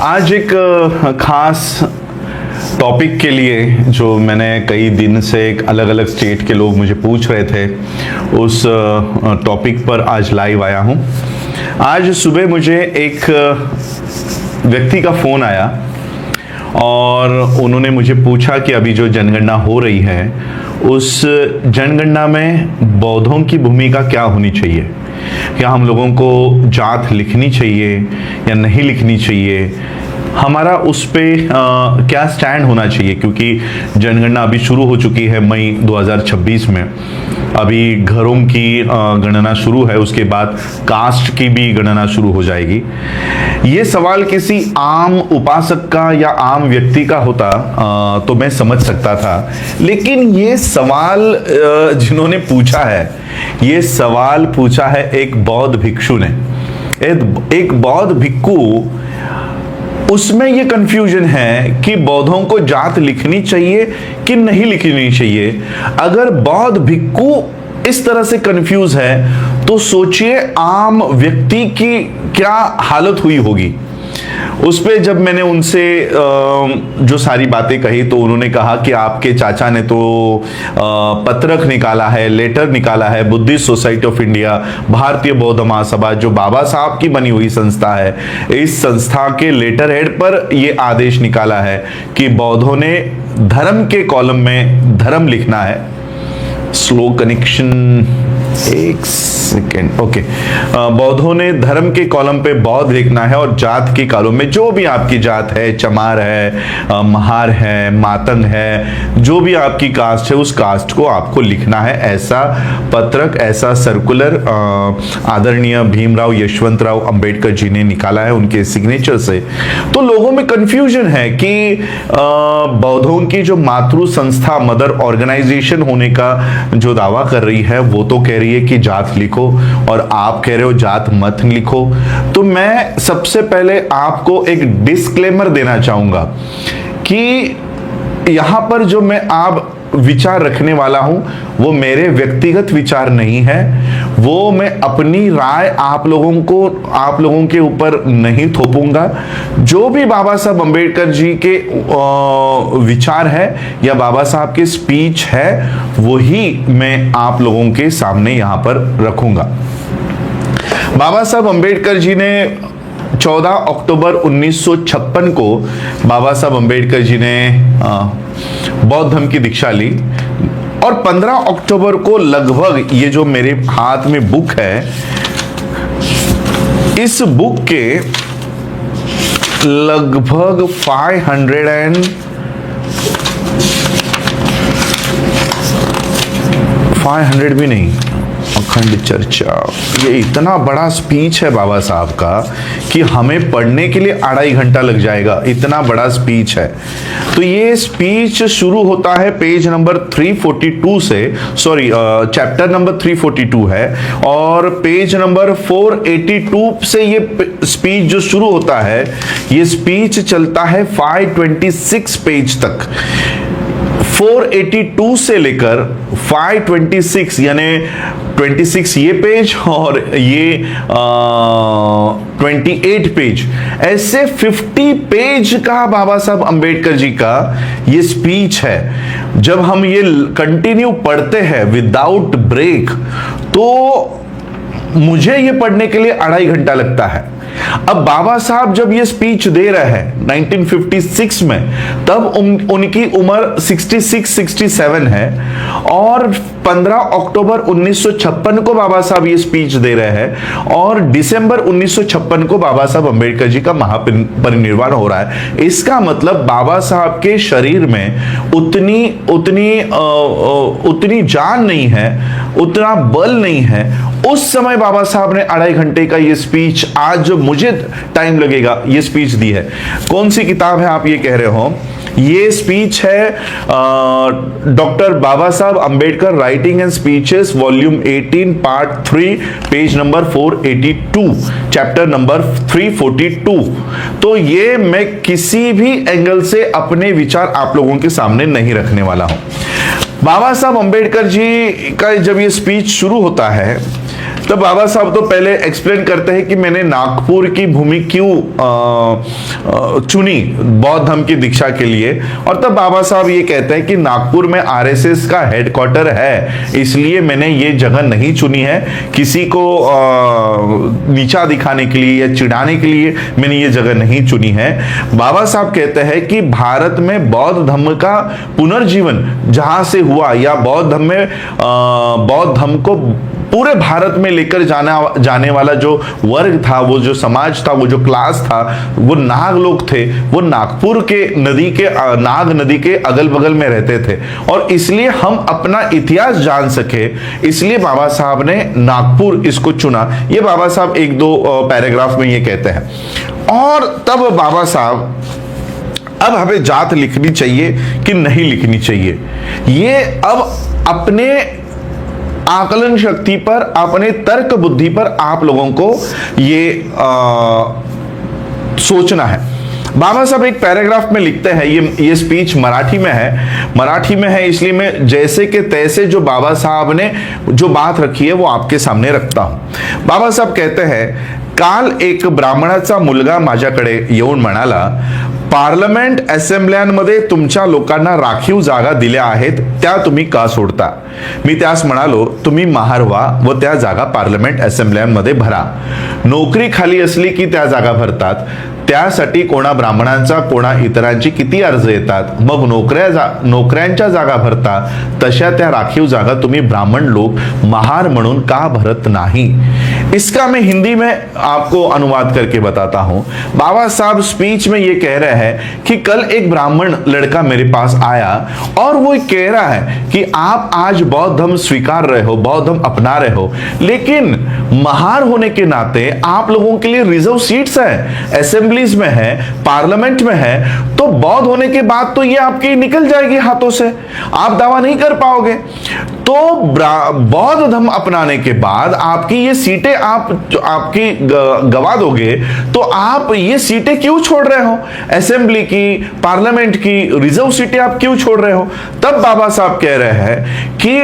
आज एक खास टॉपिक के लिए जो मैंने कई दिन से एक अलग अलग स्टेट के लोग मुझे पूछ रहे थे, उस टॉपिक पर आज लाइव आया हूँ। आज सुबह मुझे एक व्यक्ति का फ़ोन आया और उन्होंने मुझे पूछा कि अभी जो जनगणना हो रही है उस जनगणना में बौद्धों की भूमिका क्या होनी चाहिए। क्या हम लोगों को जात लिखनी चाहिए या नहीं लिखनी चाहिए, हमारा उस पे क्या स्टैंड होना चाहिए। क्योंकि जनगणना अभी शुरू हो चुकी है मई 2026 में। अभी घरों की गणना शुरू है, उसके बाद कास्ट की भी गणना शुरू हो जाएगी। ये सवाल किसी आम उपासक का या आम व्यक्ति का होता तो मैं समझ सकता था, लेकिन ये सवाल जिन्होंने पूछा है, ये सवाल पूछा है एक बौद्ध भिक्षु ने। एक बौद्ध भिक्षु, उसमें ये कंफ्यूजन है कि बौद्धों को जात लिखनी चाहिए कि नहीं लिखनी चाहिए। अगर बौद्ध भिक्षु इस तरह से कंफ्यूज है तो सोचिए आम व्यक्ति की क्या हालत हुई होगी। उस पे जब मैंने उनसे जो सारी बातें कही तो उन्होंने कहा कि आपके चाचा ने तो पत्रक निकाला है, लेटर निकाला है, बुद्धिस्ट सोसाइटी ऑफ इंडिया, भारतीय बौद्ध महासभा जो बाबा साहब की बनी हुई संस्था है, इस संस्था के लेटर हेड पर यह आदेश निकाला है कि बौद्धों ने धर्म के कॉलम में धर्म लिखना है। स्लो कनेक्शन, एक सेकेंड, ओके। बौद्धों ने धर्म के कॉलम पे बौद्ध लिखना है और जात के कॉलम में जो भी आपकी जात है, चमार है, महार है, मातंग है, जो भी आपकी कास्ट है उस कास्ट को आपको लिखना है। ऐसा पत्रक, ऐसा सर्कुलर आदरणीय भीमराव यशवंतराव अंबेडकर जी ने निकाला है उनके सिग्नेचर से। तो लोगों में कंफ्यूजन है कि बौद्धों की जो मातृ संस्था, मदर ऑर्गेनाइजेशन होने का जो दावा कर रही है वो तो कह रही है कि जात लिखो और आप कह रहे हो जात मत लिखो। तो मैं सबसे पहले आपको एक डिस्क्लेमर देना चाहूंगा कि यहां पर जो मैं आप विचार रखने वाला हूं वो मेरे व्यक्तिगत विचार नहीं है, वो मैं अपनी राय आप लोगों के ऊपर नहीं थोपूंगा। जो भी बाबा साहब अंबेडकर जी के विचार है या बाबा साहब के स्पीच है वही मैं आप लोगों के सामने यहां पर रखूंगा। बाबा साहब अंबेडकर जी ने 14 अक्टूबर 1956 को बाबा साहब अंबेडकर जी ने बौद्ध धर्म की दीक्षा ली और 15 अक्टूबर को लगभग, ये जो मेरे हाथ में बुक है, इस बुक के लगभग 500 भी नहीं, अखंड चर्चा, ये इतना बड़ा स्पीच है बाबा साहब का कि हमें पढ़ने के लिए 2.5 घंटा लग जाएगा, इतना बड़ा स्पीच है। तो ये स्पीच शुरू होता है पेज नंबर 342 से, सॉरी चैप्टर नंबर 342 है और पेज नंबर 482 से ये स्पीच जो शुरू होता है, ये स्पीच चलता है 526 पेज तक। 482 से लेकर 526 यानी 26 ये पेज और ये 28 पेज, ऐसे 50 पेज का बाबा साहब अंबेडकर जी का ये स्पीच है। जब हम ये कंटिन्यू पढ़ते हैं विदाउट ब्रेक तो मुझे ये पढ़ने के लिए 2.5 घंटा लगता है। अब बाबा साहब जब ये स्पीच दे रहे हैं 1956 में, तब उनकी उम्र 66-67 है और 15 अक्टूबर 1956 को बाबा साहब ये स्पीच दे रहे हैं और दिसंबर 1956 को बाबा साहब अंबेडकर जी का महापरिनिर्वाण हो रहा है। इसका मतलब बाबा साहब के शरीर में उतनी जान नहीं है, उतना बल नहीं है। उस समय बाबा साहब ने 2.5 घंटे का ये स्पीच, आज जो मुझे टाइम लगेगा, ये स्पीच दी है। कौन सी किताब है आप ये कह रहे हो? ये स्पीच है डॉक्टर बाबा साहब Ambedkar writing and speeches volume 18 part 3 page number 482 chapter number 342। तो ये मैं किसी भी एंगल से अपने विचार आप लोगों के सामने नहीं रखने वाला हूं। बाबा साहब अंबेडकर जी का जब ये स्पीच शुरू होता है तो बाबा साहब तो पहले एक्सप्लेन करते हैं कि मैंने नागपुर की भूमि क्यों चुनी बौद्ध धर्म की दीक्षा के लिए। और तब बाबा साहब ये कहते हैं कि नागपुर में आरएसएस का हेडक्वार्टर है, इसलिए मैंने ये जगह नहीं चुनी है किसी को नीचा दिखाने के लिए या चिढ़ाने के लिए, मैंने ये जगह नहीं चुनी है। बाबा साहब कहते हैं कि भारत में बौद्ध धर्म का पुनर्जीवन जहां से हुआ, या बौद्ध धर्म में बौद्ध धर्म को पूरे भारत में लेकर जाने वाला जो वर्ग था, वो जो समाज था, वो जो क्लास था, वो नाग लोग थे, वो नागपुर के नदी के नाग नदी के अगल बगल में रहते थे। और इसलिए हम अपना इतिहास जान सके, इसलिए बाबा साहब ने नागपुर इसको चुना। ये बाबा साहब एक दो पैराग्राफ में ये कहते हैं। और तब बाबा साहब, अब हमें जात लिखनी चाहिए कि नहीं लिखनी चाहिए, ये अब अपने आकलन शक्ति पर, अपने तर्क बुद्धि पर आप लोगों को ये सोचना है। बाबा साहब एक पैराग्राफ में लिखते हैं, ये स्पीच मराठी में है इसलिए मैं जैसे के तैसे जो बाबा साहब ने जो बात रखी है वो आपके सामने रखता हूं। बाबा साहब कहते हैं, काल एक ब्राह्मणाचा मुलगा माझ्याकडे येऊन म्हणाला, पार्लमेंट असेंब्ल्यांमध्ये तुमच्या लोकांना राखीव जागा दिल्या आहेत, त्या तुम्ही का सोडता? मी त्यास म्हणालो, तुम्ही महार व्हा व त्या जागा पार्लमेंट असेंब्ल्यांमध्ये भरा। नोकरी खाली असली की त्या जागा भरतात, त्यासाठी कोणा ब्राह्मणांचा कोणा इतरांची किती अर्ज येतात, मग नोकऱ्यांच्या जागा भरता, तशा त्या राखीव जागा तुम्ही ब्राह्मण लोक महार म्हणून का भरत नहीं? इसका मैं हिंदी में आपको अनुवाद करके बताता हूं। बाबा साहब स्पीच में ये कह रहे हैं कि कल एक ब्राह्मण लड़का मेरे पास आया और वो कह रहा है कि आप आज बौद्ध धर्म स्वीकार रहे हो, बौद्ध धर्म अपना रहे हो, लेकिन महार होने के नाते आप लोगों के लिए रिजर्व सीट्स है, असेंबलीज में है, पार्लियामेंट में है, तो बौद्ध होने के बाद तो ये आपकी निकल जाएगी हाथों से, आप दावा नहीं कर पाओगे। तो बौद्ध धर्म अपनाने के बाद आपकी ये सीटें आपकी गवा दोगे, तो आप ये सीटें क्यों छोड़ रहे हो? असेंबली की, पार्लियामेंट की रिजर्व सीटें आप क्यों छोड़ रहे हो? तब बाबा साहब कह रहे हैं कि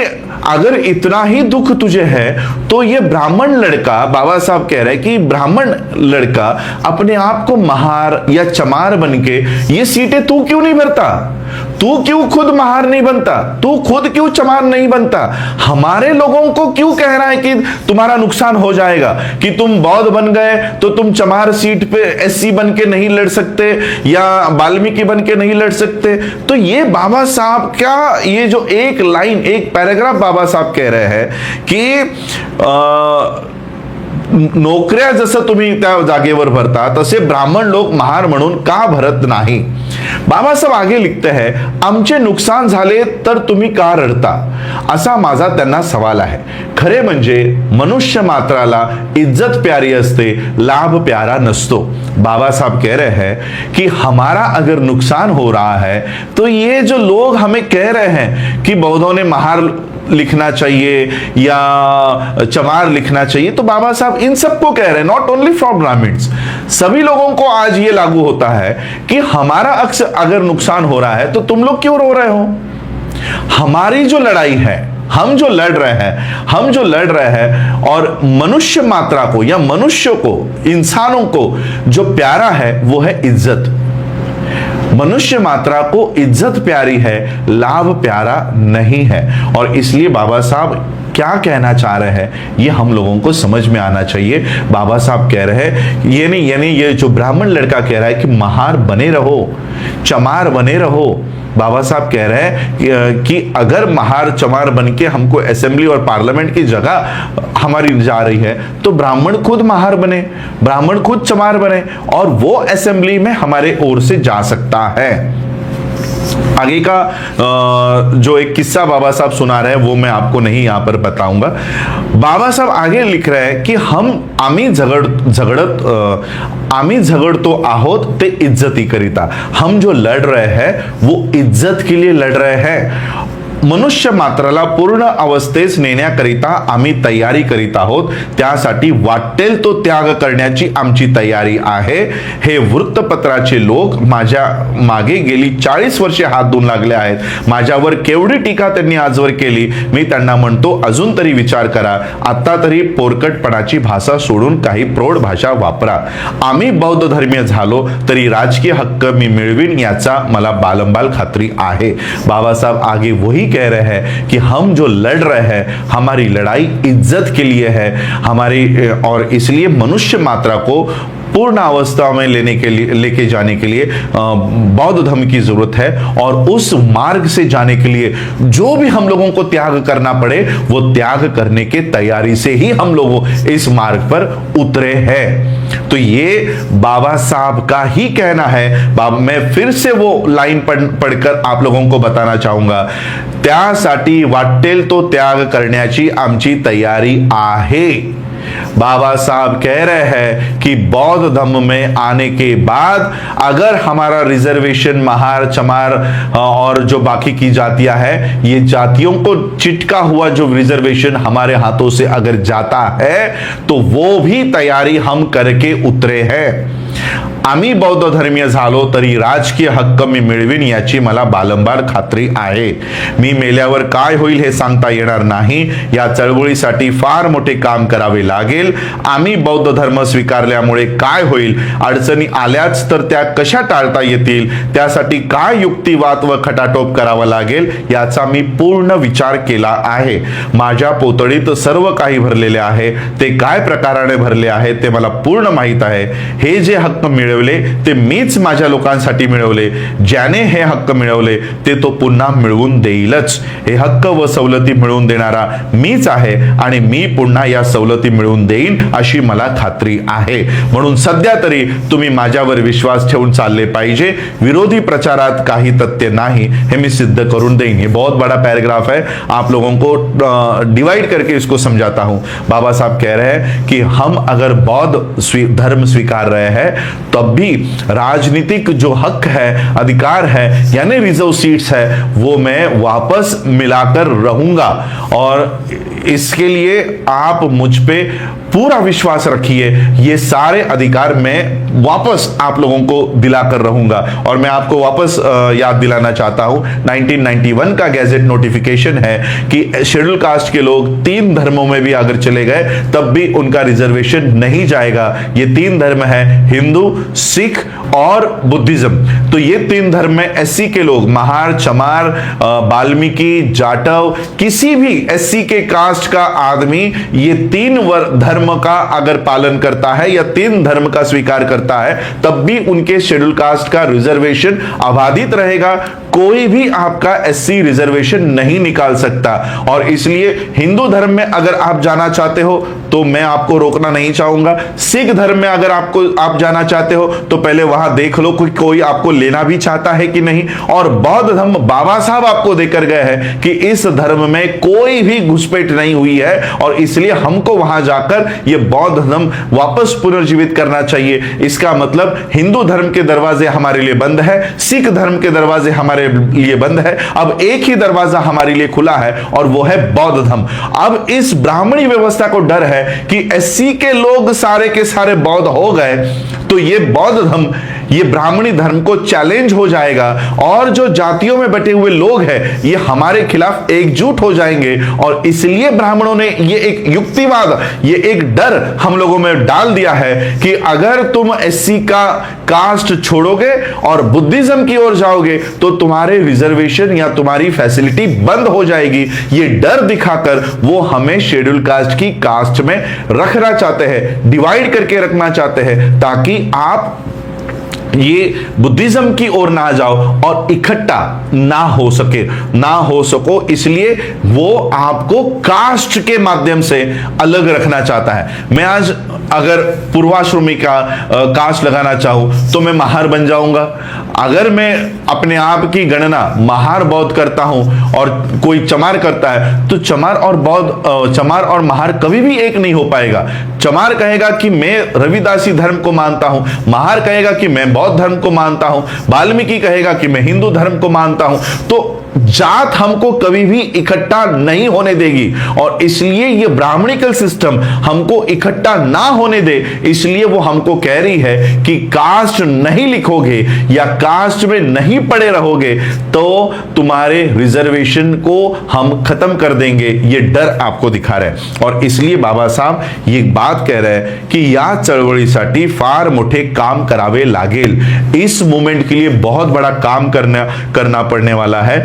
अगर इतना ही दुख तुझे है तो ये ब्राह्मण लड़का, बाबा साहब कह रहे हैं कि ब्राह्मण लड़का अपने आप को महार या चमार बनके ये सीटें तू क्यों नहीं भरता? तू क्यों खुद महार नहीं बनता? तू खुद क्यों चमार नहीं बनता? हमारे लोगों को क्यों कह रहा है कि तुम्हारा नुकसान हो जाएगा, कि तुम बौद्ध बन गए तो तुम चमार सीट पे एससी बन के नहीं लड़ सकते या वाल्मीकि बन के नहीं लड़ सकते? तो ये बाबा साहब का ये जो एक लाइन, एक पैराग्राफ बाबा साहब कह रहे हैं कि नोकऱ्या जसं तुम्ही त्या जागेवर भरता, तसे ब्राह्मण लोक महार म्हणून का भरत नाही? बाबा साहेब आगे लिखते हैं, आमचे नुकसान झाले तर तुम्ही का रडता, असा माझा त्यांना सवाल आहे। खरे म्हणजे मनुष्य मात्राला इज्जत प्यारी असते, लाभ प्यारा नसतो। बाबा साहब कह रहे हैं कि हमारा अगर नुकसान हो रहा है तो ये जो लोग हमें कह रहे हैं कि बौद्धों ने महार लिखना चाहिए या चमार लिखना चाहिए, तो बाबा साहब इन सबको कह रहे हैं, नॉट ओनली फॉर ब्राह्मण्स, सभी लोगों को आज ये लागू होता है कि हमारा अगर नुकसान हो रहा है तो तुम लोग क्यों रो रहे हो? हमारी जो लड़ाई है, हम जो लड़ रहे हैं और मनुष्य मात्रा को या मनुष्य को, इंसानों को जो प्यारा है वो है इज्जत। मनुष्य मात्रा को इज्जत प्यारी है, लाभ प्यारा नहीं है। और इसलिए बाबा साहब क्या कहना चाह रहे हैं ये हम लोगों को समझ में आना चाहिए। बाबा साहब कह रहे हैं यानी ये जो ब्राह्मण लड़का कह रहा है कि महार बने रहो, चमार बने रहो, बाबा साहब कह रहे हैं कि अगर महार चमार बनके हमको असेंबली और पार्लियामेंट की जगह हमारी जा रही है तो ब्राह्मण खुद महार बने, ब्राह्मण खुद चमार बने और वो असेंबली में हमारे ओर से जा सकता है। आगे का जो एक किस्सा बाबा साहब सुना रहे हैं वो मैं आपको नहीं यहां पर बताऊंगा। बाबा साहब आगे लिख रहे हैं कि आम्ही झगड़तो आहोत ते इज्जती करिता। हम जो लड़ रहे हैं वो इज्जत के लिए लड़ रहे हैं। मनुष्य मात्राला पूर्ण अवस्थेस नेण्याकरिता आम्ही तयारी करीत आहोत, त्यासाठी वाटेल तो त्याग करण्याची आमची तयारी आहे. हे वृत्तपत्राचे लोक माझ्या मागे गेली 40 वर्षे हात धुवून लागले आहेत. माझ्यावर केवढी टीका त्यांनी आजवर केली. मी त्यांना म्हणतो, अजून तरी विचार करा. आता तरी पोरकटपणाची भाषा सोडून काही प्रौढ भाषा वापरा. आम्ही बौद्ध धर्मीय झालो तरी राजकीय हक्क मी मिळवीन याचा मला बालंबाल खात्री आहे. बाबा साहब आगे वही कह रहे हैं कि हम जो लड़ रहे हैं, हमारी लड़ाई इज्जत के लिए है, हमारी, और इसलिए मनुष्य मात्रा को पूर्ण अवस्था में लेके जाने के लिए बौद्ध धर्म की जरूरत है. और उस मार्ग से जाने के लिए जो भी हम लोगों को त्याग करना पड़े, वो त्याग करने के तैयारी से ही हम लोग इस मार्ग पर उतरे हैं. तो ये बाबा साहब का ही कहना है. मैं फिर से वो लाइन पढ़कर आप लोगों को बताना चाहूंगा. त्यासाठी वाटेल तो त्याग करण्याची आमची तयारी आहे. बाबा साहब कह रहे हैं कि बौद्ध धर्म में आने के बाद अगर हमारा रिजर्वेशन महार, चमार और जो बाकी की जातियां हैं, ये जातियों को चिटका हुआ जो रिजर्वेशन हमारे हाथों से अगर जाता है तो वो भी तैयारी हम करके उतरे हैं. आम्ही बौद्ध धर्मीय झालो तरी राजकीय हक्क मी मिळवीन याची मला बालंबार खात्री आहे. मी मेल्यावर काय होईल हे सांगता येणार नाही. या चळवळीसाठी फार मोठे काम करावे लागेल. आम्ही बौद्ध धर्म स्वीकारल्यामुळे काय होईल, अडचणी आल्याच तर त्या कशा टाळता येतील, त्यासाठी काय युक्तिवाद व खटाटोप करावा लागेल याचा मी पूर्ण विचार केला आहे. माझ्या पोतडीत सर्व काही भरलेले आहे. ते काय प्रकाराने भरले आहे ते मला पूर्ण माहित आहे. हे जे हक्क मिळवले ते मीच माझ्या लोकांसाठी मिळवले. ज्याने हे हक्क मिळवले ते तो पुन्हा मिळवून देईलच. हे हक्क व सवलती मिळवून देणारा मीच आहे आणि मी पुन्हा या सवलती मिळवून देईन अशी मला खात्री आहे. म्हणून सध्या तरी तुम्ही माझ्यावर विश्वास ठेवून चालले पाहिजे. विरोधी प्रचारात काही तथ्य नाही हे मी सिद्ध करून देईन. ये बहुत बड़ा पैराग्राफ है, आप लोगों को डिवाइड करके इसको समझाता हूं. बाबा साहब कह रहे हैं कि हम अगर बौद्ध धर्म स्वीकार रहे हैं तब भी राजनीतिक जो हक है, अधिकार है, यानी रिजर्व सीट्स है, वो मैं वापस मिलाकर रहूंगा. और इसके लिए आप मुझ पे पूरा विश्वास रखिए. ये सारे अधिकार मैं वापस आप लोगों को दिलाकर रहूंगा. और मैं आपको वापस याद दिलाना चाहता हूं, 1991 का गैजेट नोटिफिकेशन है कि शेड्यूल कास्ट के लोग 3 धर्मों में भी अगर चले गए तब भी उनका रिजर्वेशन नहीं जाएगा. ये 3 धर्म है, हिंदू, सिख और बुद्धिज्म. तो ये 3 धर्म में एससी के लोग, महार, चमार, वाल्मीकि, जाटव, किसी भी एससी के कास्ट का आदमी ये 3 धर्म का अगर पालन करता है या 3 धर्म का स्वीकार करता है तब भी उनके शेड्यूल कास्ट का रिजर्वेशन अबाधित रहेगा. कोई भी आपका एससी रिजर्वेशन नहीं निकाल सकता. और इसलिए हिंदू धर्म में अगर आप जाना चाहते हो तो मैं आपको रोकना नहीं चाहूंगा. सिख धर्म में अगर आप जाना चाहते हो तो पहले वहां देख लो कोई आपको लेना भी चाहता है कि नहीं. और बौद्ध धर्म बाबा साहब आपको देकर गए हैं कि इस धर्म में कोई भी घुसपैठ नहीं हुई है और इसलिए हमको वहां जाकर ये बौद्ध धर्म वापस पुनर्जीवित करना चाहिए. इसका मतलब हिंदू धर्म के दरवाजे हमारे लिए बंद है, सिख धर्म के दरवाजे हमारे लिए बंद है. अब एक ही दरवाजा हमारे लिए खुला है और वो है बौद्ध धर्म. अब इस ब्राह्मणी व्यवस्था को डर है कि एससी के लोग सारे के सारे बौद्ध हो गए तो ये बौद्ध धर्म, ये ब्राह्मणी धर्म को चैलेंज हो जाएगा और जो जातियों में बटे हुए लोग हैं ये हमारे खिलाफ एकजुट हो जाएंगे. और इसलिए ब्राह्मणों ने ये एक युक्तिवाद, ये एक डर हम लोगों में डाल दिया है कि अगर तुम एससी का कास्ट छोड़ोगे और बुद्धिज्म की ओर जाओगे तो तुम्हारे रिजर्वेशन या तुम्हारी फैसिलिटी बंद हो जाएगी. ये डर दिखाकर वो हमें शेड्यूल कास्ट की कास्ट में रखना चाहते हैं, डिवाइड करके रखना चाहते हैं ताकि आप ये बुद्धिज्म की ओर ना जाओ और इकट्ठा ना हो सको. इसलिए वो आपको कास्ट के माध्यम से अलग रखना चाहता है. मैं आज अगर पूर्वाश्रमी का कास्ट लगाना चाहूं तो मैं महार बन जाऊंगा. अगर मैं अपने आप की गणना महार बौद्ध करता हूं और कोई चमार करता है तो चमार और महार कभी भी एक नहीं हो पाएगा. चमार कहेगा कि मैं रविदासी धर्म को मानता हूं, महार कहेगा कि मैं बौद्ध धर्म को मानता हूं, वाल्मीकि कहेगा कि मैं हिंदू धर्म को मानता हूं. तो जात हमको कभी भी इकट्ठा नहीं होने देगी, और इसलिए ये ब्राह्मणिकल सिस्टम हमको इकट्ठा ना होने दे, इसलिए वो हमको कह रही है कि कास्ट नहीं लिखोगे या कास्ट में नहीं पड़े रहोगे तो तुम्हारे रिजर्वेशन को हम खत्म कर देंगे। ये डर आपको दिखा रहे हैं, और इसलिए बाबा साहब ये बात कह रहे हैं कि या चळवळीसाठी फार मोठे काम करावे लागेल। इस मूवमेंट के लिए बहुत बड़ा काम करना पडने वाला है।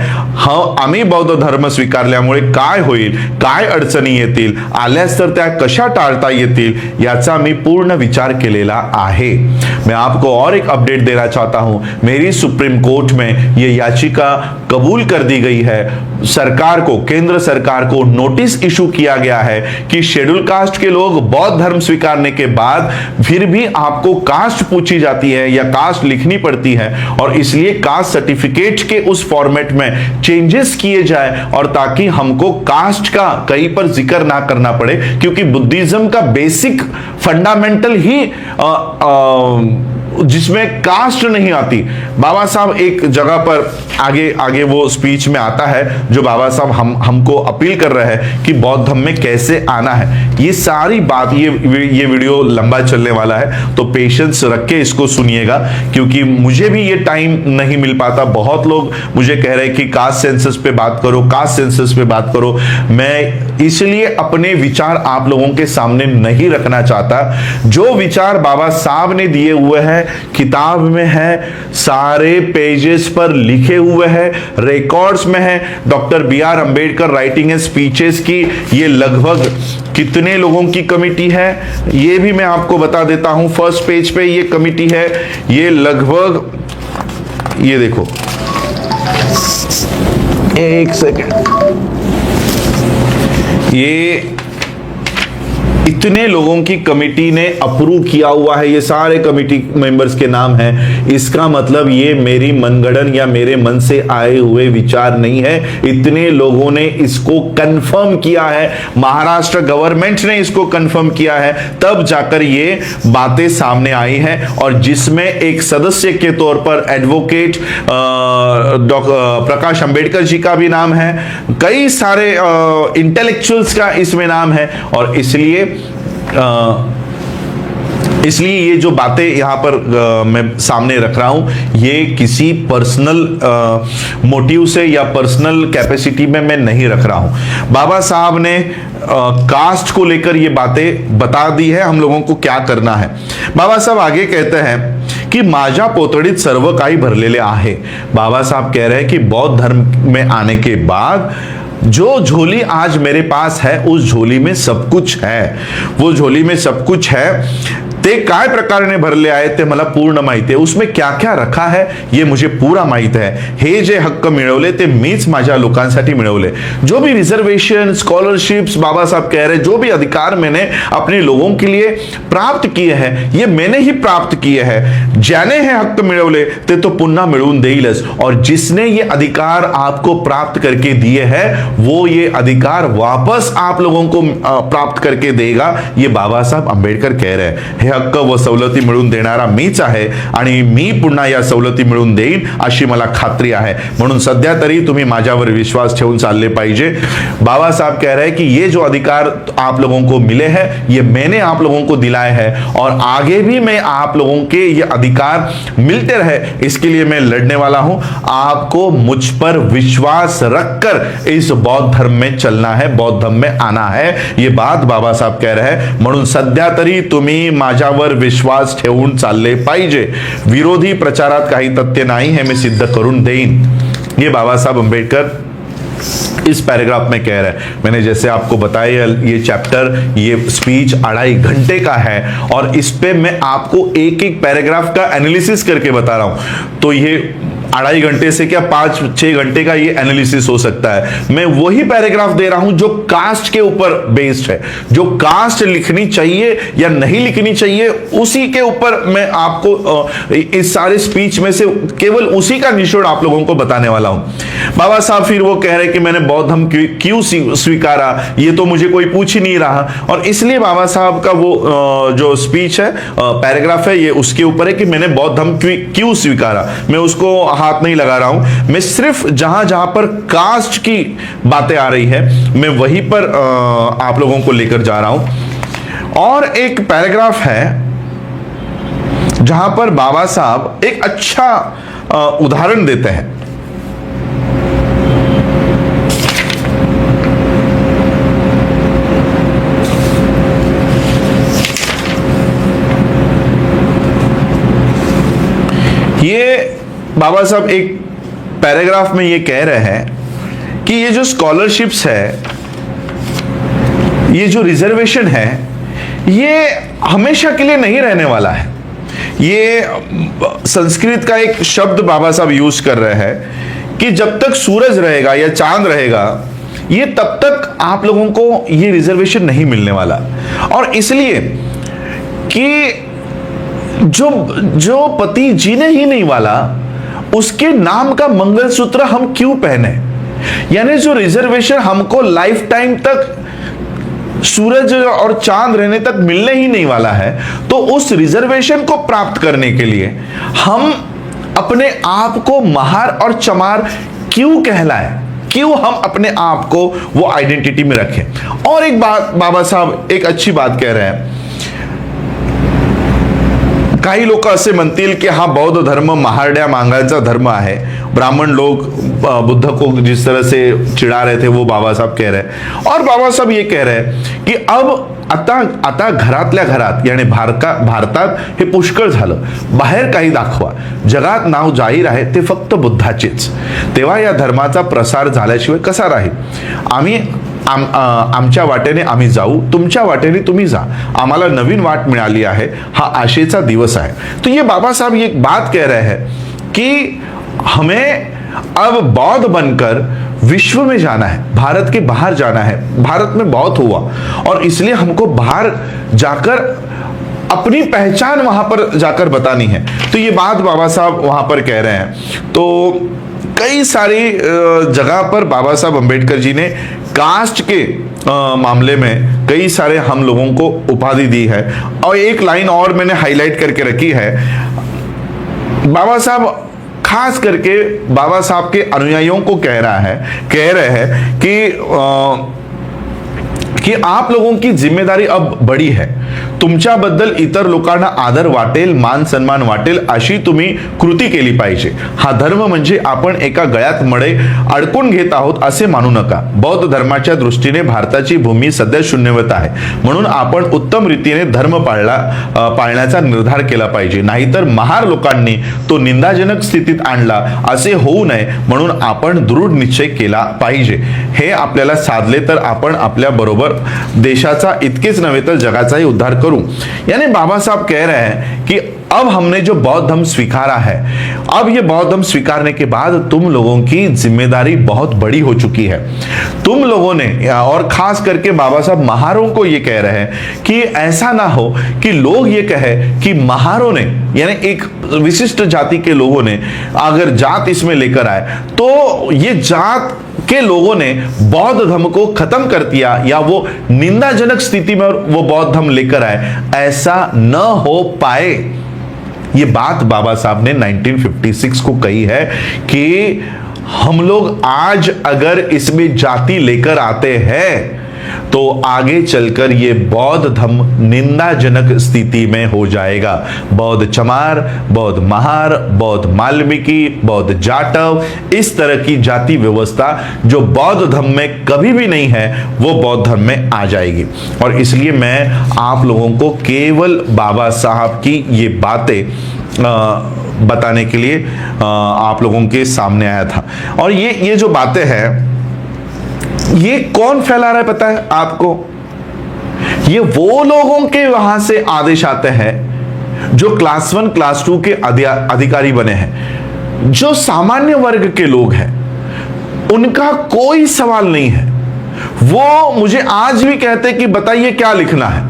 आम्ही बौद्ध धर्म स्वीकारल्यामुळे काय होईल, काय अडचणी येतील, आल्यास तर त्या कशा टाळता येतील याचा मी पूर्ण विचार केलेला आहे। मैं आपको और एक अपडेट देना चाहता हूं, मेरी सुप्रीम कोर्ट में ये याचिका कबूल कर दी गई है। सरकार को, केंद्र सरकार को नोटिस इशू किया गया है कि शेड्यूल कास्ट के लोग बौद्ध धर्म स्वीकारने के बाद फिर भी आपको कास्ट पूछी जाती है या कास्ट लिखनी पड़ती है, और इसलिए कास्ट सर्टिफिकेट के उस फॉर्मेट में चेंजेस किए जाए, और ताकि हमको कास्ट का कहीं पर जिक्र ना करना पड़े, क्योंकि बुद्धिज्म का बेसिक फंडामेंटल ही जिसमें कास्ट नहीं आती। बाबा साहब एक जगह पर आगे वो स्पीच में आता है जो बाबा साहब हमको अपील कर रहे हैं कि बौद्ध धर्म में कैसे आना है। ये सारी बात, ये वीडियो लंबा चलने वाला है, तो पेशेंस रख के इसको सुनिएगा, क्योंकि मुझे भी ये टाइम नहीं मिल पाता। बहुत लोग मुझे कह रहे हैं कि कास्ट सेंसस पे बात करो, कास्ट सेंसस पे बात करो। मैं इसलिए अपने विचार आप लोगों के सामने नहीं रखना चाहता। जो विचार बाबा साहब ने दिए हुए हैं किताब में है, सारे पेजेस पर लिखे हुए हैं, रिकॉर्ड्स में है। Doctor B R. Ambedkar writing and speeches की ये लगभग कितने लोगों की कमिटी है ये भी मैं आपको बता देता हूं। फर्स्ट पेज पे ये कमिटी है, ये लगभग, ये देखो, एक सेकेंड, ये इतने लोगों की कमिटी ने अप्रूव किया हुआ है। ये सारे कमिटी मेंबर्स के नाम हैं। इसका मतलब ये मेरी मनगढ़ंत या मेरे मन से आए हुए विचार नहीं है। इतने लोगों ने इसको कंफर्म किया है, महाराष्ट्र गवर्नमेंट ने इसको कंफर्म किया है, तब जाकर ये बातें सामने आई हैं। और जिसमें एक सदस्य के तौर पर एडवोकेट प्रकाश अंबेडकर जी का भी नाम है, कई सारे इंटेलेक्चुअल्स का इसमें नाम है। और इसलिए ये जो बातें यहां पर मैं सामने रख रहा हूं, ये किसी पर्सनल मोटिव से या पर्सनल कैपेसिटी में मैं नहीं रख रहा हूं। बाबा साहब ने कास्ट को लेकर ये बातें बता दी है हम लोगों को क्या करना है। बाबा साहब आगे कहते हैं कि माझ्या पोतडीत सर्व काही भरलेले आहे। बाबा साहब कह रहे हैं कि बौद्ध धर्म में आने के बाद जो झोली आज मेरे पास है उस झोली में सब कुछ है, वो झोली में सब कुछ है। ते काय प्रकारे भरले आहे ते मला पूर्ण माहिती आहे, उसमें क्या क्या रखा है ये मुझे पूरा माहित है। हे जे हक्क मिळवले ते मीच माझ्या लोकांसाठी मिळवले। जो भी रिजर्वेशन, स्कॉलरशिप्स बाबा साहब कह रहे, जो भी अधिकार मैंने अपने लोगों के लिए प्राप्त किए हैं ये मैंने ही प्राप्त किए हैं। ज्याने हे हक्क मिळवले ते तो पुन्हा मिळवून देईलच, और जिसने ये अधिकार आपको प्राप्त करके दिए हैं वो ये अधिकार वापस आप लोगों को प्राप्त करके देगा, ये बाबा साहब अंबेडकर कह रहे हैं। हक्क व सवलती मिळवून देणारा मीच आहे आणि मी पुन्हा या सवलती मिळवून देईन अशी मला खात्री आहे। म्हणून सध्या तरी तुम्ही माझ्यावर विश्वास ठेवून चालले पाहिजे। बाबा साहब कह रहे हैं कि ये जो अधिकार आप लोगों को मिले हैं ये मैंने आप लोगों को दिलाए हैं, और आगे भी मैं आप लोगों के ये अधिकार मिलते रहे इसके लिए मैं लड़ने वाला हूं। आपको मुझ पर विश्वास रखकर इस बौद्ध धर्म में चलना है, बौद्ध धर्म में आना है, ये बात बाबा साहब कह रहे हैं। म्हणून सध्या तरी तुम्ही माझ्यावर विश्वास ठेवून चालले पाहिजे। विरोधी प्रचारात काही तथ्य नाही हे मैं सिद्ध करून देईन, ये बाबा साहब अंबेडकर इस पैराग्राफ में कह रहे हैं। मैंने जैसे आपको बताया ये चैप्टर, ये स्पीच 2.5 घंटे का है, और इस पे मैं आपको एक एक पैराग्राफ का एनालिसिस करके बता रहा हूं। तो ये 2.5 घंटे से क्या 5-6 घंटे का ये एनालिसिस हो सकता है। मैं वही पैराग्राफ दे रहा हूं जो कास्ट के ऊपर बेस्ड है, जो कास्ट लिखनी चाहिए या नहीं लिखनी चाहिए उसी के ऊपर मैं आपको इस सारे स्पीच में से केवल उसी का निचोड़ आप लोगों को बताने वाला हूं। बाबा साहब फिर वो कह रहे कि मैंने बौद्ध धर्म क्यों स्वीकारा, ये तो मुझे कोई पूछ ही नहीं रहा, और इसलिए बाबा साहब का वो जो स्पीच है, पैराग्राफ है, ये उसके ऊपर है कि मैंने बौद्ध धर्म क्यों स्वीकारा। मैं उसको हाथ नहीं लगा रहा हूं, मैं सिर्फ जहां जहां पर कास्ट की बातें आ रही है मैं वहीं पर आप लोगों को लेकर जा रहा हूं। और एक पैराग्राफ है जहां पर बाबा साहब एक अच्छा उदाहरण देते हैं। ये बाबा साहब एक पैराग्राफ में ये कह रहे हैं कि ये जो स्कॉलरशिप्स है, ये जो रिजर्वेशन है, ये हमेशा के लिए नहीं रहने वाला है। ये संस्कृत का एक शब्द बाबा साहब यूज कर रहे हैं कि जब तक सूरज रहेगा या चांद रहेगा, ये तब तक आप लोगों को ये रिजर्वेशन नहीं मिलने वाला। और इसलिए कि जो पति जीने ही नहीं वाला, उसके नाम का मंगलसूत्र हम क्यों पहने? यानी जो रिजर्वेशन हमको लाइफ टाइम तक सूरज और चांद रहने तक मिलने ही नहीं वाला है, तो उस रिजर्वेशन को प्राप्त करने के लिए हम अपने आप को महार और चमार क्यों कहलाए? क्यों हम अपने आप को वो आइडेंटिटी में रखें? और एक बात बाबा साहब एक अच्छी बात कह रहे हैं। काही लोक असे म्हणतील की हा बौद्ध धर्म महारड्या मांगायचा धर्म आहे। ब्राह्मण लोग बुद्ध को जिस तरह से चिढ़ा रहे थे वो बाबा साहब कह रहे हैं। और बाबा साहब ये कह रहे हैं कि अब आता घरातल्या घरात, यानी भारतात हे पुष्कळ झालं, बाहेर काही दाखवा, जगात नाव जाहीर आहे ते फक्त बुद्धाचेच, तेव्हा या धर्माचा प्रसार झाल्याशिवाय कसा राहील? आम्ही आमच्या वाटेने आम्ही जाऊ, तुमच्या वाटेने तुम्ही जा, आम्हाला नवीन वाट मिळाली आहे, हा आशेचा दिवस आहे। तो ये बाबा साहब ये एक बात कह रहे हैं कि हमें अब बौद्ध बनकर विश्व में जाना है, भारत के बाहर जाना है। भारत में बहुत हुआ और इसलिए हमको बाहर जाकर अपनी पहचान वहां पर जाकर बतानी है। तो ये बात बाबा साहब वहां पर कह रहे हैं। तो कई सारी जगह पर बाबा साहब अंबेडकर जी ने कास्ट के मामले में कई सारे हम लोगों को उपाधि दी है। और एक लाइन और मैंने हाईलाइट करके रखी है। बाबा साहब खास करके बाबा साहब के अनुयायियों को कह रहे हैं कि आप लोगों की जिम्मेदारी अब बड़ी है, तुमच्याबद्दल इतर लोकांना आदर वाटेल, मान सन्मान वाटेल अशी तुम्ही कृती केली पाहिजे। हा धर्म म्हणजे आपण एका गळ्यात मडे अडकून घेत आहोत असे मानू नका। बौद्ध धर्माच्या दृष्टीने भारताची भूमी सध्या शून्यवत आहे, म्हणून आपण उत्तम रीतीने धर्म पाळण्याचा निर्धार केला पाहिजे, नाहीतर महार लोकांनी तो निंदाजनक स्थितीत आणला असे होऊ नये, म्हणून आपण दृढ निश्चय केला पाहिजे। हे आपल्याला साधले तर आपण आपल्या बरोबर देशाचा इतकेच नव्हे तर जगाचाही उद्धार करूं। यानी बाबा साहब कह रहे हैं कि अब हमने जो बौद्ध धर्म स्वीकारा है, अब ये बौद्ध धर्म स्वीकारने के बाद तुम लोगों की जिम्मेदारी बहुत बड़ी हो चुकी है। तुम लोगों ने, और खास करके बाबा साहब महारों को ये कह रहे हैं कि ऐसा ना हो कि लोग ये कहे कि महारों ने, यानी एक विशिष्ट जाति के लोगों ने अगर जात इसमें लेकर आए तो ये जात के लोगों ने बौद्ध धर्म को खत्म कर दिया या वो निंदाजनक स्थिति में वो बौद्ध धर्म लेकर आए, ऐसा न हो पाए। ये बात बाबा साहब ने 1956 को कही है कि हम लोग आज अगर इसमें जाति लेकर आते हैं तो आगे चलकर ये बौद्ध धर्म निंदाजनक स्थिति में हो जाएगा। बौद्ध चमार, बौद्ध महार, बौद्ध मालविकी, बौद्ध जाटव, इस तरह की जाति व्यवस्था जो बौद्ध धर्म में कभी भी नहीं है वो बौद्ध धर्म में आ जाएगी। और इसलिए मैं आप लोगों को केवल बाबा साहब की ये बातें बताने के लिए आप लोगों के सामने आया था। और ये जो बातें हैं ये कौन फैला रहा है पता है आपको? ये वो लोगों के वहां से आदेश आते हैं जो क्लास 1 क्लास 2 के अधिकारी बने हैं। जो सामान्य वर्ग के लोग हैं उनका कोई सवाल नहीं है। वो मुझे आज भी कहते कि बताइए क्या लिखना है,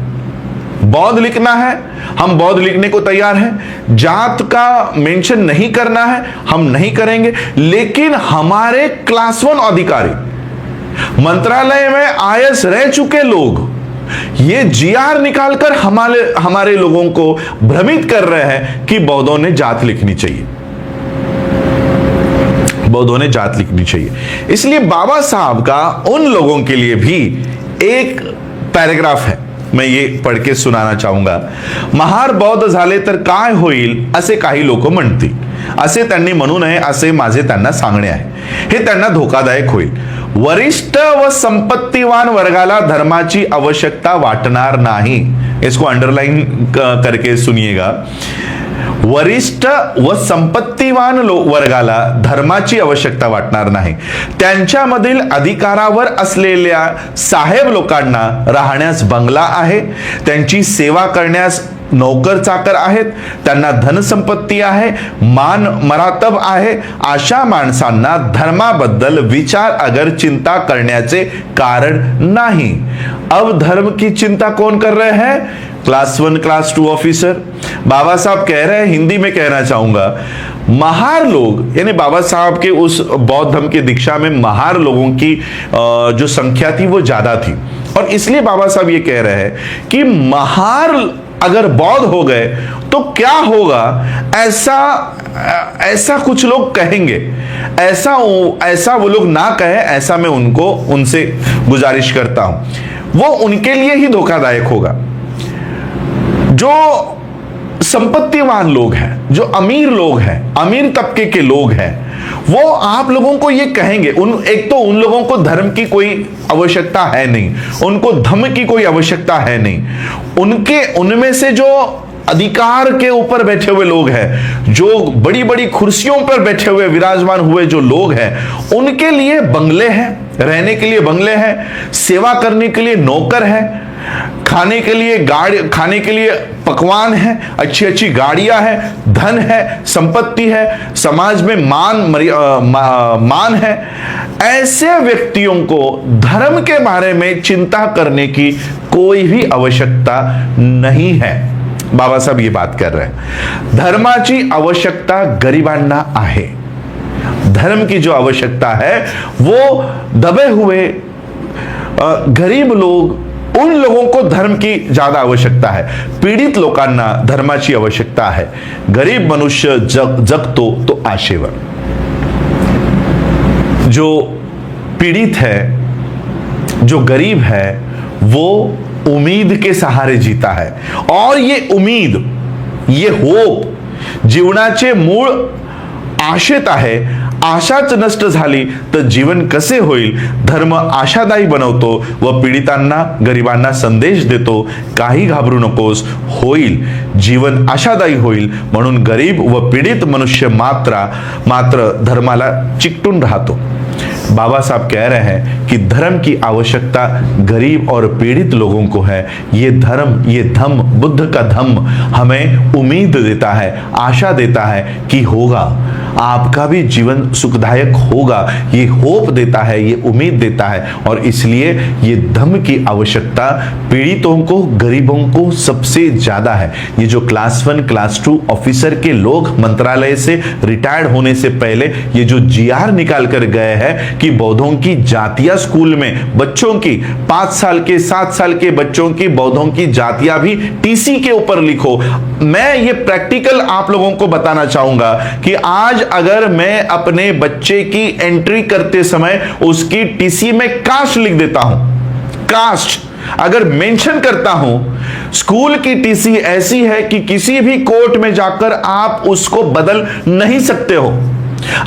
बौद्ध लिखना है, हम बौद्ध लिखने को तैयार हैं। जात का मेंशन नहीं करना है, हम नहीं करेंगे। लेकिन हमारे क्लास 1 अधिकारी, मंत्रालय में आईएएस रह चुके लोग ये जीआर निकालकर हमारे लोगों को भ्रमित कर रहे हैं कि बौद्धों ने जात लिखनी चाहिए। बौद्धों ने जात लिखनी चाहिए। इसलिए बाबा साहब का उन लोगों के लिए भी एक पैराग्राफ है, मैं ये पढ़ के सुनाना चाहूंगा। महार बौद्ध झाले तर काय होईल असे काही लोक म्हणतील, असे त्यांनी म्हणू नये असे माझे त्यांना सांगणे आहे, हे त्यांना धोकादायक होईल। वरिष्ठ व संपत्तिवान वर्गाला धर्माची आवश्यकता वाटणार नाही, इसको अंडरलाइन करके सुनिएगा। वरिष्ठ व संपत्तिवान वर्गाला धर्माची आवश्यकता वाटणार नाही, त्यांच्यामधील अधिकारावर असलेल्या साहेब लोकांना राहण्यास बंगला आहे, त्यांची सेवा करण्यास नौकर चाकर आहेत, त्यांना धनसंपत्ती आहे, मान मरातब आहे, अशा माणसांना धर्माबद्दल विचार अगर चिंता करण्याचे कारण नहीं। अब धर्म की चिंता कौन कर रहे हैं? Class 1 class 2 officer. बाबा साहब कह रहे हैं, हिंदी में कहना चाहूंगा, महार लोग यानी बाबा साहब के उस बौद्ध धर्म की दीक्षा में महार लोगों की जो संख्या थी वो ज्यादा थी, और इसलिए बाबा साहब ये कह रहे हैं कि महार अगर बौद्ध हो गए तो क्या होगा, ऐसा कुछ लोग कहेंगे, ऐसा वो लोग ना कहे, ऐसा मैं उनसे गुजारिश करता हूं। वो उनके लिए ही धोखादायक होगा। जो संपत्तिवान लोग हैं, जो अमीर लोग हैं, अमीर तबके के लोग हैं, वो आप लोगों को ये कहेंगे, एक तो उन लोगों को धर्म की कोई आवश्यकता है नहीं, उनको धम्म की कोई आवश्यकता है नहीं। उनमें से जो अधिकार के ऊपर बैठे हुए लोग हैं, जो बड़ी बड़ी कुर्सियों पर बैठे हुए विराजमान हुए जो लोग हैं, उनके लिए बंगले हैं, रहने के लिए बंगले हैं, सेवा करने के लिए नौकर है, खाने के लिए पकवान है, अच्छी अच्छी गाड़ियां हैं, धन है, संपत्ति है, समाज में मान है। ऐसे व्यक्तियों को धर्म के बारे में चिंता करने की कोई भी आवश्यकता नहीं है। बाबा साहब ये बात कर रहे हैं, धर्माची आवश्यकता गरिबांना आहे। धर्म की जो आवश्यकता है वो दबे हुए गरीब लोग, उन लोगों को धर्म की ज्यादा आवश्यकता है, पीडित लोकांना धर्माची आवश्यकता है। गरीब मनुष्य जगतो तो आशेवर। जो पीड़ित है, जो गरीब है, वो उम्मीद के सहारे जीता है, और ये उम्मीद, ये होप जीवनाचे मूळ आशेत आहे। आशाच नष्ट झाली तर जीवन कसे होईल? धर्म आशादायी बनवतो व पीडितांना, गरिबांना संदेश देतो, काही घाबरू नकोस, होईल जीवन आशादायी होईल। म्हणून गरीब व पीडित मनुष्य मात्र धर्माला चिकटून राहतो। बाबा साहब कह रहे हैं कि धर्म की आवश्यकता गरीब और पीड़ित लोगों को है। ये धम्म, बुद्ध का धम्म हमें उम्मीद देता है, आशा देता है कि होगा, आपका भी जीवन सुखदायक होगा, ये होप देता है, ये उम्मीद देता है। और इसलिए ये धम्म की आवश्यकता पीड़ितों को, गरीबों को सबसे ज्यादा है। ये जो क्लास 1 क्लास 2 ऑफिसर के लोग मंत्रालय से रिटायर्ड होने से पहले ये जो GR निकाल कर गए हैं कि बौद्धों की जातियां स्कूल में बच्चों की 5 साल के 7 साल के बच्चों की बौद्धों की जातियां भी TC के ऊपर लिखो। मैं ये प्रैक्टिकल आप लोगों को बताना चाहूंगा कि आज अगर मैं अपने बच्चे की एंट्री करते समय उसकी TC में कास्ट लिख देता हूं, कास्ट अगर मेंशन करता हूं, स्कूल की TC ऐसी है कि किसी भी कोर्ट में जाकर आप उसको बदल नहीं सकते हो।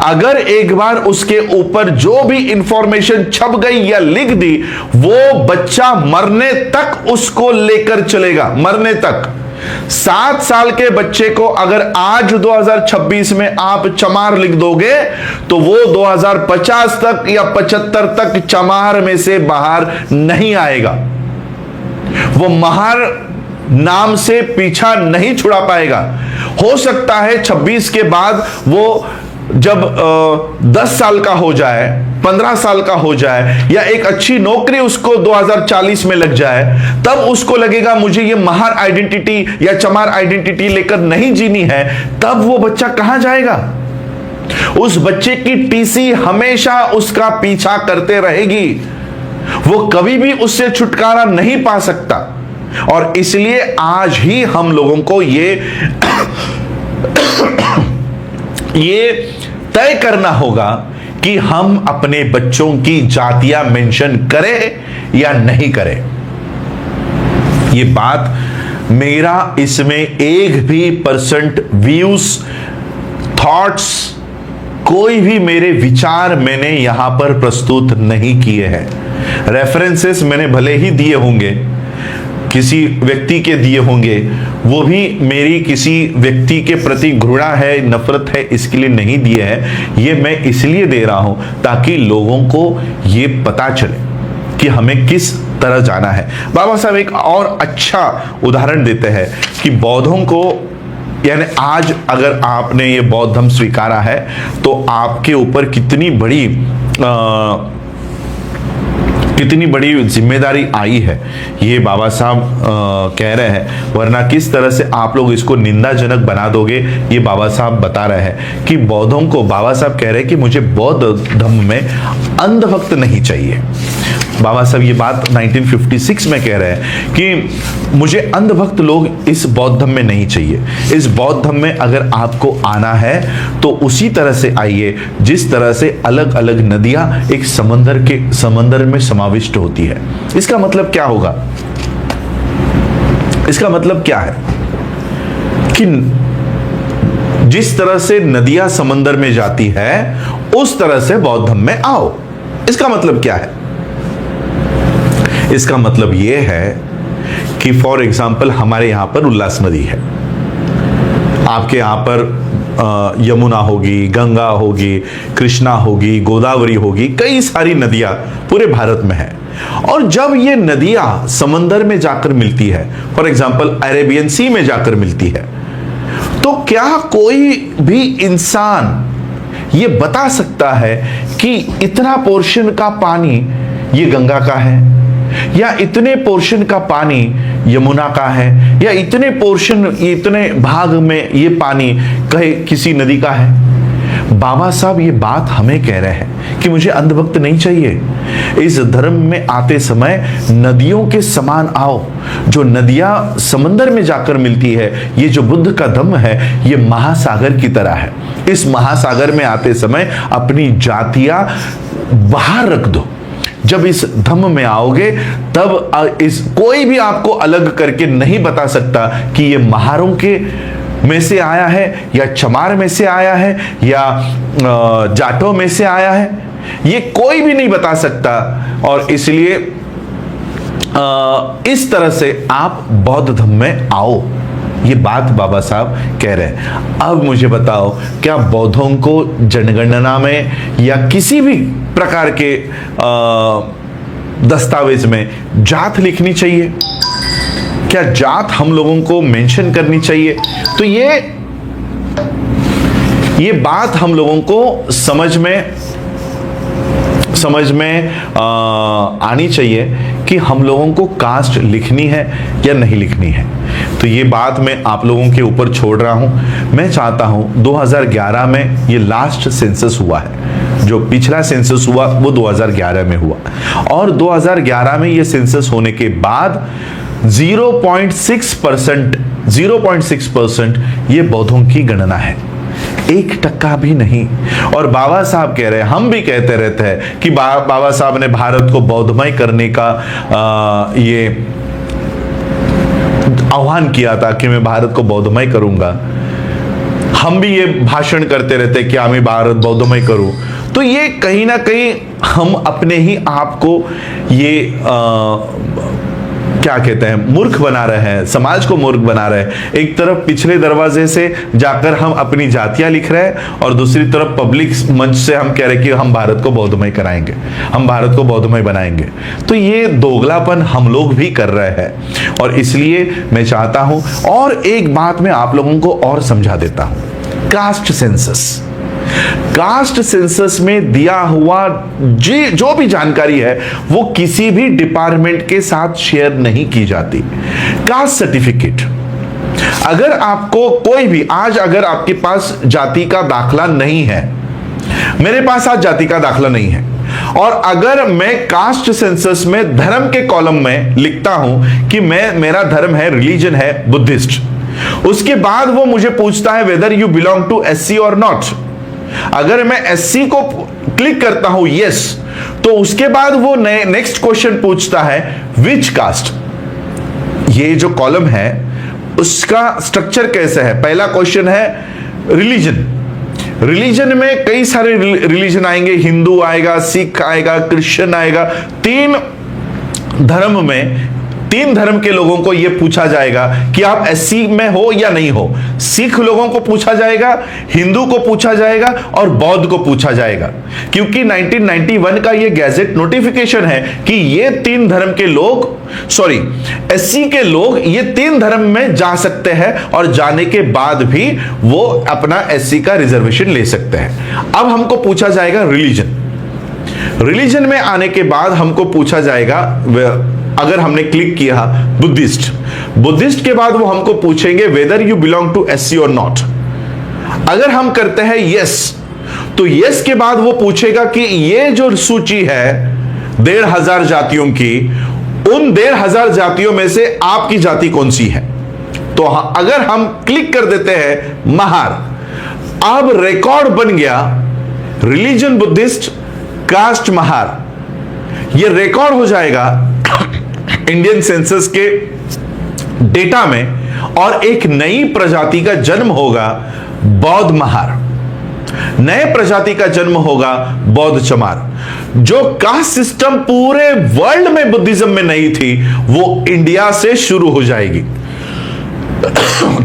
अगर एक बार उसके ऊपर जो भी इंफॉर्मेशन छप गई या लिख दी, वो बच्चा मरने तक उसको लेकर चलेगा, मरने तक। 7 साल के बच्चे को अगर आज 2026 में आप चमार लिख दोगे तो वो 2050 तक या 75 तक चमार में से बाहर नहीं आएगा। वो महार नाम से पीछा नहीं छुड़ा पाएगा। हो सकता है 26 के बाद वो जब 10 साल का हो जाए, 15 साल का हो जाए, या एक अच्छी नौकरी उसको 2040 में लग जाए, तब उसको लगेगा मुझे ये महार आइडेंटिटी या चमार आइडेंटिटी लेकर नहीं जीनी है। तब वो बच्चा कहां जाएगा? उस बच्चे की TC हमेशा उसका पीछा करते रहेगी, वो कभी भी उससे छुटकारा नहीं पा सकता। और इसलिए आज ही हम लोगों को ये तय करना होगा कि हम अपने बच्चों की जातियां मेंशन करें या नहीं करें। ये बात मेरा इसमें एक भी परसेंट व्यूज, थॉट्स, कोई भी मेरे विचार मैंने यहां पर प्रस्तुत नहीं किए हैं। रेफरेंसेस मैंने भले ही दिए होंगे, किसी व्यक्ति के दिए होंगे, वो भी मेरी किसी व्यक्ति के प्रति घृणा है, नफरत है, इसके लिए नहीं दिए हैं। ये मैं इसलिए दे रहा हूं ताकि लोगों को ये पता चले कि हमें किस तरह जाना है। बाबा साहब एक और अच्छा उदाहरण देते हैं कि बौद्धों को, यानी आज अगर आपने ये बौद्ध धर्म स्वीकारा है तो आपके ऊपर कितनी बड़ी जिम्मेदारी आई है, ये बाबा साहब कह रहे हैं। वरना किस तरह से आप लोग इसको निंदाजनक बना दोगे, ये बाबा साहब बता रहे हैं कि बौद्धों को, बाबा साहब कह रहे हैं कि मुझे बौद्ध धर्म में अंधभक्त नहीं चाहिए। बाबा साहब ये बात 1956 में कह रहे हैं कि मुझे अंधभक्त लोग इस बौद्ध धर्म में नहीं चाहिए। इस बौद्ध धर्म में अगर आपको आना है तो उसी तरह से आइए जिस तरह से अलग अलग नदियां एक समंदर में समाविष्ट होती है। इसका मतलब क्या होगा? इसका मतलब क्या है कि जिस तरह से नदियां समंदर में जाती है उस तरह से बौद्ध धर्म में आओ। इसका मतलब क्या है? इसका मतलब यह है कि फॉर एग्जाम्पल हमारे यहां पर उल्लास नदी है, आपके यहां पर यमुना होगी, गंगा होगी, कृष्णा होगी, गोदावरी होगी, कई सारी नदियां पूरे भारत में है। और जब ये नदियां समंदर में जाकर मिलती है, फॉर एग्जाम्पल अरेबियन सी में जाकर मिलती है, तो क्या कोई भी इंसान ये बता सकता है कि इतना पोर्शन का पानी ये गंगा का है, या इतने पोर्शन का पानी यमुना का है, या इतने पोर्शन, इतने भाग में ये पानी कहे किसी नदी का है? बाबा साहब ये बात हमें कह रहे हैं कि मुझे अंधभक्त नहीं चाहिए। इस धर्म में आते समय नदियों के समान आओ। जो नदियां समंदर में जाकर मिलती है, ये जो बुद्ध का धम्म है, ये महासागर की तरह है। इस महासागर में आते समय अपनी जातियां बाहर रख दो। जब इस धम्म में आओगे तब इस कोई भी आपको अलग करके नहीं बता सकता कि ये महारों के में से आया है, या चमार में से आया है, या जाटों में से आया है। ये कोई भी नहीं बता सकता। और इसलिए इस तरह से आप बौद्ध धर्म में आओ, ये बात बाबा साहब कह रहे हैं। अब मुझे बताओ, क्या बौद्धों को जनगणना में या किसी भी प्रकार के दस्तावेज में जात लिखनी चाहिए? क्या जात हम लोगों को मेंशन करनी चाहिए? तो ये बात हम लोगों को समझ में आनी चाहिए कि हम लोगों को कास्ट लिखनी है या नहीं लिखनी है। तो ये बात मैं आप लोगों के ऊपर छोड़ रहा हूं। मैं चाहता हूं 2011 में ये लास्ट सेंसस हुआ है, जो पिछला सेंसस हुआ वो 2011 में हुआ, और 2011 में ये सेंसस होने के बाद 0.6% ये बौद्धों की गणना है, 1% भी नहीं। और बाबा साहब कह रहे हैं, हम भी कहते रहते हैं कि बाबा साहब ने भारत को बौद्धमय करने का ये आह्वान किया था कि मैं भारत को बौद्धमय करूंगा। हम भी ये भाषण करते रहते हैं कि मैं भारत बौद्धमय करूं। तो ये कहीं ना कहीं हम अपने ही आप को ये क्या कहते हैं, मूर्ख बना रहे हैं, समाज को मूर्ख बना रहे हैं। एक तरफ पिछले दरवाजे से जाकर हम अपनी जातियां लिख रहे हैं, और दूसरी तरफ पब्लिक मंच से हम कह रहे हैं कि हम भारत को बौद्धमय कराएंगे, हम भारत को बौद्धमय बनाएंगे। तो ये दोगलापन हम लोग भी कर रहे हैं। और इसलिए मैं चाहता हूं, और एक बात मैं आप लोगों को और समझा देता हूं, कास्ट सेंसस। कास्ट सेंसस में दिया हुआ जो भी जानकारी है वो किसी भी डिपार्टमेंट के साथ शेयर नहीं की जाती। कास्ट सर्टिफिकेट, अगर आपको कोई भी, आज अगर आपके पास जाति का दाखला नहीं है, मेरे पास आज जाति का दाखला नहीं है, और अगर मैं कास्ट सेंसस में धर्म के कॉलम में लिखता हूं कि मेरा धर्म है, रिलीजन है बुद्धिस्ट, उसके बाद वो मुझे पूछता है whether you belong to SC और नॉट, अगर मैं एससी को क्लिक करता हूं यस, तो उसके बाद वो नेक्स्ट क्वेश्चन पूछता है विच कास्ट। ये जो कॉलम है उसका स्ट्रक्चर कैसा है? पहला क्वेश्चन है रिलीजन। रिलीजन में कई सारे रिलीजन आएंगे, हिंदू आएगा, सिख आएगा, क्रिश्चियन आएगा। तीन धर्म के लोगों को यह पूछा जाएगा कि आप एससी में हो या नहीं हो। सिख लोगों को पूछा जाएगा, हिंदू को पूछा जाएगा और बौद्ध को पूछा जाएगा, क्योंकि 1991 का यह गैजेट नोटिफिकेशन है कि ये तीन धर्म के लोग, एससी के लोग ये तीन धर्म में जा सकते हैं और जाने के बाद भी वो अपना एससी का रिजर्वेशन ले सकते हैं। अब हमको पूछा जाएगा रिलीजन में आने के बाद हमको पूछा जाएगा, अगर हमने क्लिक किया बुद्धिस्ट के बाद वो हमको पूछेंगे whether you belong to SC और नॉट। अगर हम करते हैं यस, तो यस के बाद वो पूछेगा कि ये जो सूची है 1,500 जातियों की, उन 1,500 जातियों में से आपकी जाति कौन सी है? तो अगर हम क्लिक कर देते हैं महार, अब रिकॉर्ड बन गया रिलीजन बुद्धिस्ट, कास्ट महार। यह रिकॉर्ड हो जाएगा इंडियन सेंसस के डेटा में और एक नई प्रजाति का जन्म होगा बौद्ध महार, नए प्रजाति का जन्म होगा बौद्ध चमार। जो कास्ट सिस्टम पूरे वर्ल्ड में बुद्धिज्म में नहीं थी, वो इंडिया से शुरू हो जाएगी।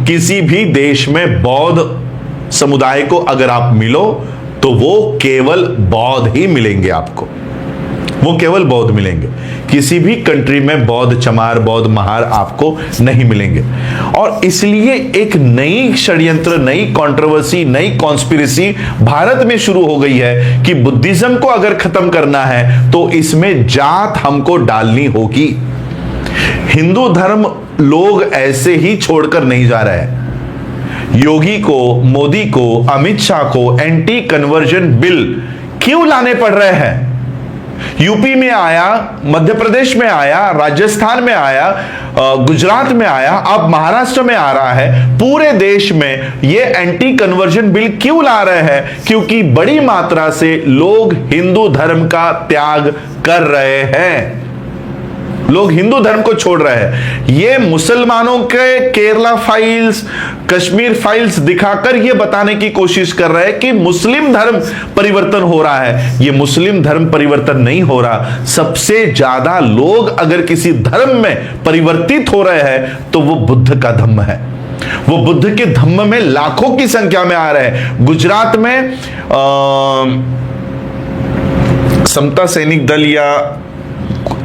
किसी भी देश में बौद्ध समुदाय को अगर आप मिलो तो वो केवल बौद्ध ही मिलेंगे आपको, वो केवल बौद्ध मिलेंगे। किसी भी कंट्री में बौद्ध चमार, बौद्ध महार आपको नहीं मिलेंगे। और इसलिए एक नई षड्यंत्र, नई कंट्रोवर्सी, नई कॉन्स्पिरेसी भारत में शुरू हो गई है कि बुद्धिज्म को अगर खत्म करना है तो इसमें जात हमको डालनी होगी। हिंदू धर्म लोग ऐसे ही छोड़कर नहीं जा रहे हैं। योगी को, मोदी को, अमित शाह को एंटी कन्वर्जन बिल क्यों लाने पड़ रहे हैं? यूपी में आया, मध्य प्रदेश में आया, राजस्थान में आया, गुजरात में आया, अब महाराष्ट्र में आ रहा है। पूरे देश में ये एंटी कन्वर्जन बिल क्यों ला रहे हैं? क्योंकि बड़ी मात्रा से लोग हिंदू धर्म का त्याग कर रहे हैं, लोग हिंदू धर्म को छोड़ रहे हैं। ये मुसलमानों के केरला फाइल्स, कश्मीर फाइल्स दिखाकर ये बताने की कोशिश कर रहे हैं कि मुस्लिम धर्म परिवर्तन हो रहा है। ये मुस्लिम धर्म परिवर्तन नहीं हो रहा। सबसे ज्यादा लोग अगर किसी धर्म में परिवर्तित हो रहे हैं तो वो बुद्ध का धम्म है। वो बुद्ध के धम्म में लाखों की संख्या में आ रहे हैं। गुजरात में समता सैनिक दल या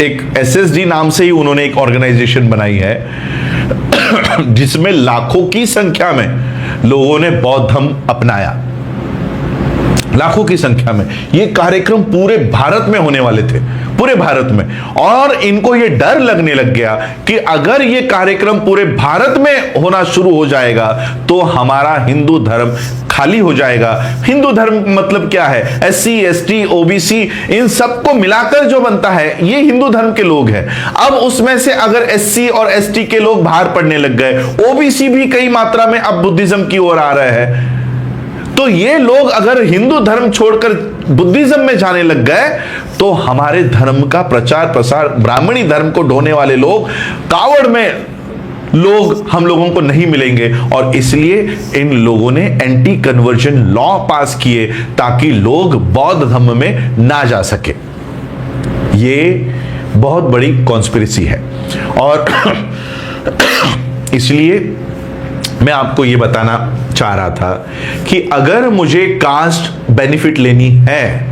एक एसएसडी नाम से ही उन्होंने एक ऑर्गेनाइजेशन बनाई है जिसमें लाखों की संख्या में लोगों ने बौद्ध धर्म अपनाया, लाखों की संख्या में। ये कार्यक्रम पूरे भारत में होने वाले थे, पूरे भारत में। और इनको ये डर लगने लग गया कि अगर ये कार्यक्रम पूरे भारत में होना शुरू हो जाएगा तो हमारा हिंदू धर्म खाली हो जाएगा। हिंदू धर्म मतलब क्या है? एससी, एसटी, ओबीसी, इन सबको मिलाकर जो बनता है ये हिंदू धर्म के लोग हैं। अब उसमें से अगर एससी और एसटी के लोग बाहर पड़ने लग गए, ओबीसी भी कई मात्रा में अब बुद्धिज्म की ओर आ रहे हैं, तो ये लोग अगर हिंदू धर्म छोड़कर बुद्धिज्म में जाने लग गए तो हमारे धर्म का प्रचार प्रसार, ब्राह्मणी धर्म को ढोने वाले लोग, कावड़ में लोग हम लोगों को नहीं मिलेंगे। और इसलिए इन लोगों ने एंटी कन्वर्जन लॉ पास किए ताकि लोग बौद्ध धर्म में ना जा सके। ये बहुत बड़ी कॉन्स्पिरेसी है। और इसलिए मैं आपको यह बताना चाह रहा था कि अगर मुझे कास्ट बेनिफिट लेनी है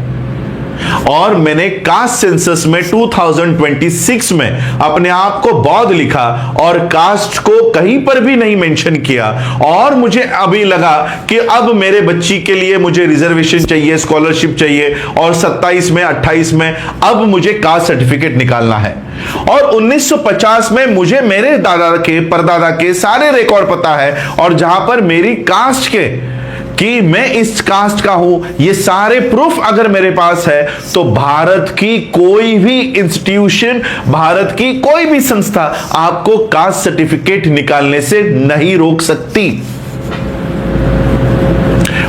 और मैंने कास्ट सेंसस में 2026 में अपने आप को बौद्ध लिखा और कास्ट को कहीं पर भी नहीं मेंशन किया, और मुझे अभी लगा कि अब मेरे बच्ची के लिए मुझे रिजर्वेशन चाहिए, स्कॉलरशिप चाहिए, और 27 में 28 में अब मुझे कास्ट सर्टिफिकेट निकालना है, और 1950 में मुझे मेरे दादा के, परदादा के सारे रिकॉर्ड पता है, और जहां पर मेरी कास्ट के कि मैं इस कास्ट का हूं, ये सारे प्रूफ अगर मेरे पास है, तो भारत की कोई भी इंस्टीट्यूशन, भारत की कोई भी संस्था आपको कास्ट सर्टिफिकेट निकालने से नहीं रोक सकती।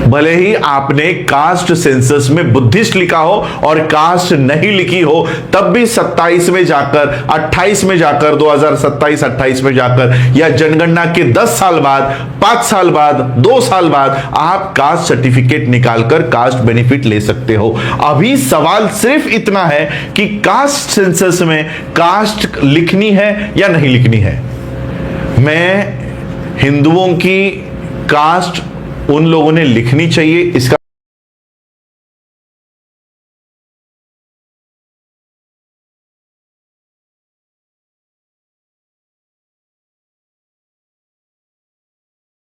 भले ही आपने कास्ट सेंसस में बुद्धिस्ट लिखा हो और कास्ट नहीं लिखी हो, तब भी 27 में जाकर, 28 में जाकर, 2027-28 में जाकर, या जनगणना के 10 साल बाद, 5 साल बाद, 2 साल बाद आप कास्ट सर्टिफिकेट निकालकर कास्ट बेनिफिट ले सकते हो। अभी सवाल सिर्फ इतना है कि कास्ट सेंसस में कास्ट लिखनी है या नहीं लिखनी है। मैं हिंदुओं की कास्ट उन लोगों ने लिखनी चाहिए, इसका